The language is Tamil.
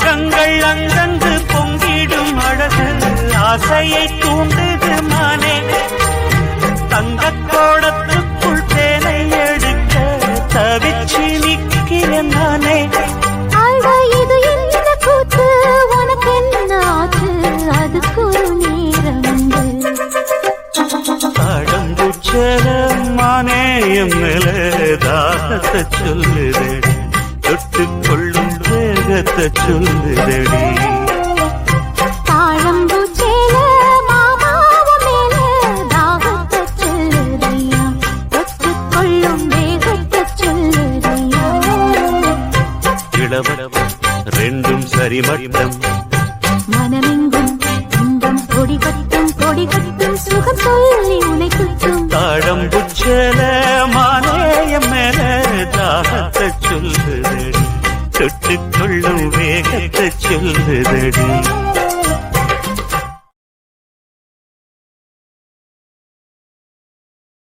அங்கங்கள் அங்கங்கு பொங்கிடும் அழகு ஆசையை தூண்டுது மானே தங்கக் கோடத்துக்குள் தேனை எடுக்க தவிச்சு நிற்கிறேன் நானே இது என்ன கூத்து உனக்கு என்ன ஆச்சு அதுக்கு ஒரு நேரம் தாழம்பூச்சலமானே மேல தாகத்தை சொல்லுதடி தொட்டுக் கொள்ளும் வேகத்தை சொல்லுதடி தாழம்பூச்சேல மாமாவ மேல தாகத்தை சொல்லுதையா தொட்டுக் கொள்ளும் வேகத்தை சொல்லுதையா இளவளவ ரெண்டும் சரிமட்டம் மனமெங்கும் இன்பம் கொடி கட்டும் சுகம் சொல்லி உனை குத்தும் தாழம்பூச்சலமானேயம் மேல தாகத்தை சொல்லுதடி தொட்டுக் கொள்ளும் வேகத்தை சொல்லுதடி